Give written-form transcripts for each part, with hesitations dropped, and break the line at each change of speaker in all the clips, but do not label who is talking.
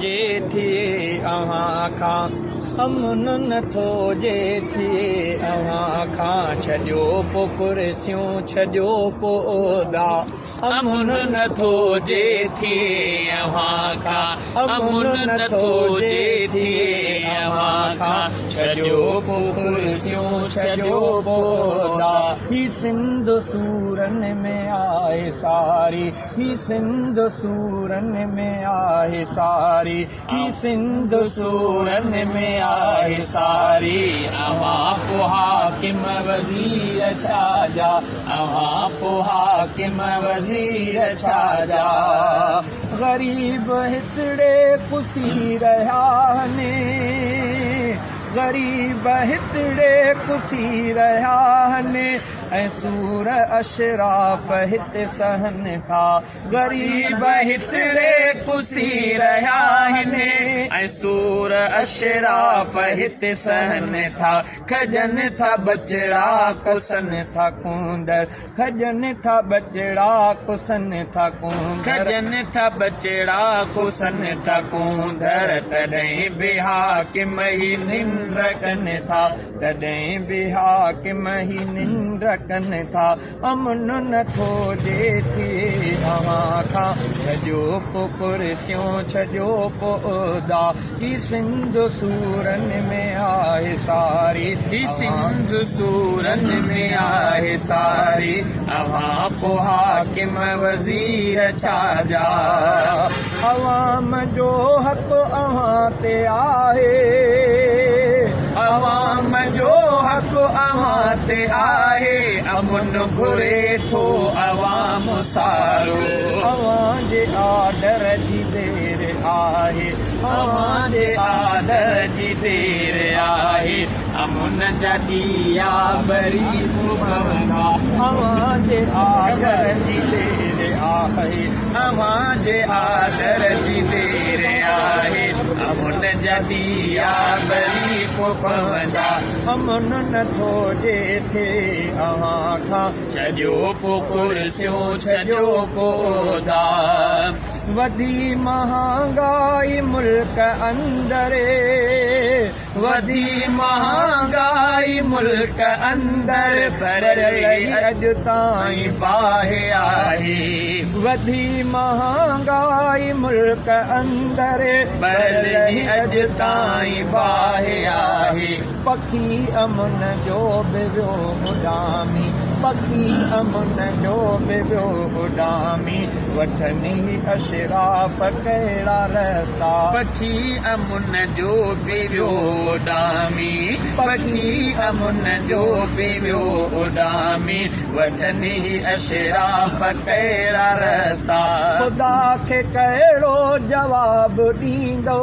जे थिए अव्हां खां अमन नथो जे थिए अव्हां खां छॾियो पोइ कुर्सियूं छॾियो पोइ उहिदा अमन नथो जे थिए अव्हां खां अमन नथो जे थिए अव्हां खां छॾियो पोइ कुर्सियूं छॾियो पोइ उहिदा ही सिंध सूरनि में आहे सारी ही सिंध सूरनि में आहे सारी ही सिंध सूरनि में आहे सारी अव्हां पोइ हाकिम वज़ीर छाजा अव्हां पोइ हाकिम वज़ीर छाजा ग़रीब हिकिड़े पुसी रहिया आहिनि ग़रीब हिकिड़े पुसी रहिया आहिनि ऐं सूर अशराफ़ हिते सहनि था ग़रीब हिकिड़े पुसी रहिया आहिनि ऐं सूर अशराफ़ हिते सहनि था खजनि था बचड़ा कुसनि था कूंदर खजनि था बचड़ा कुसनि था कूंदर खजनि था बचड़ा कुसनि था कूंदर तॾहिं बि हाकिम ही निंड कनि था तॾहिं बि हाकिम ही निंड कनि था अमन नथो जे थिए अव्हां खां छॾियो पोइ कुर्सियूं छॾियो पोइ उहिदा ही सिंध सूरनि में आहे सारी ही सिंध सूरनि में आहे सारी अव्हां पोइ हाकिम वज़ीर छाजा अवाम जो हक़ अव्हां ते आहे अवाम जो हक़ अव्हां ते आहे अमन घुरे थो अवाम सारो अव्हां जे आडर जी देर आहे अव्हां जे आडर जी देर आहे अमन जा ॾीया ॿरी पवंदा अव्हां जे आडर जी देर आहे अव्हां जे आडर जी देर आहे अमन जा ॾीया ॿरी पवंदा अमन नथो जे थिए अव्हां खां छॾियो पोइ कुर्सियूं छॾियो पोइ उहिदा वधी महांगाई मुल्क अंदरि वधी महांगाई मुल्क अंदरि पर अॼु ताईं बाहि आहे वधी महांगाई मुल्क अंदरि पर अॼु ताईं बाहि आहे पखी अमन जो बि वियो उॾामी पखी अमन जो बि वियो उॾामी वठनि अशराफ़ कहिड़ा रस्ता पखी अमन जो बि वियो उॾामी पखी अमन जो बि वियो उॾामी वठनि अशराफ़ कहिड़ा रस्ता ख़ुदा खे कहिड़ो जवाबु ॾींदो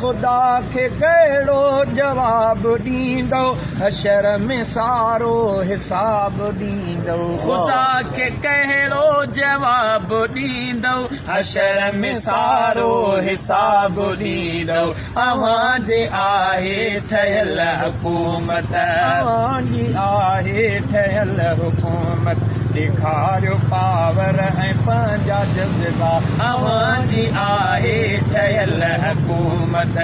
ख़ुदा खे कहिड़ो जवाबु ॾींदो हशर में सारो हिसाब ॾींदो ख़ुदा खे कहिड़ो जवाबु ॾींदो हशर में सारो हिसाब ॾींदो अव्हां जे आहे ठहियल हुकूमत अव्हां जी आहे ठहियल हुकूमत ॾेखारियो पावर ऐं पंहिंजा जज़्बा अव्हां जी आहे ठहियल हुकूमत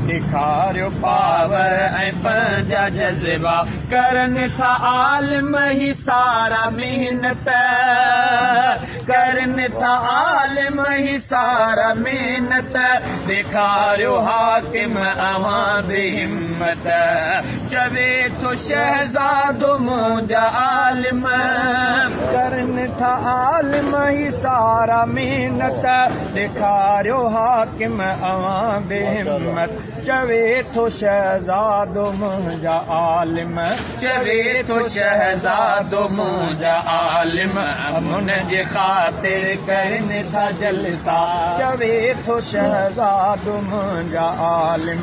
ॾेखारियो पावर ऐं पंहिंजा जज़्बा करनि था आलिम ही सारा महिनत करनि था आलिम ही सारा महिनत ॾेखारियो हाकिम अव्हां बि हिम्मत चवे थो शहज़ादो मुंहिंजा आलिम करनि था आलिम ही सारा महिनत ॾेखारियो हाकिम अव्हां बि हिम्मत चवे थो शहज़ादो मुंहिंजा आलिम चवे थो शहज़ादो मुंहिंजा आलिम अमन जे ख़ातिर करनि था जलसा चवे थो शहज़ादो मुंहिंजा आलिम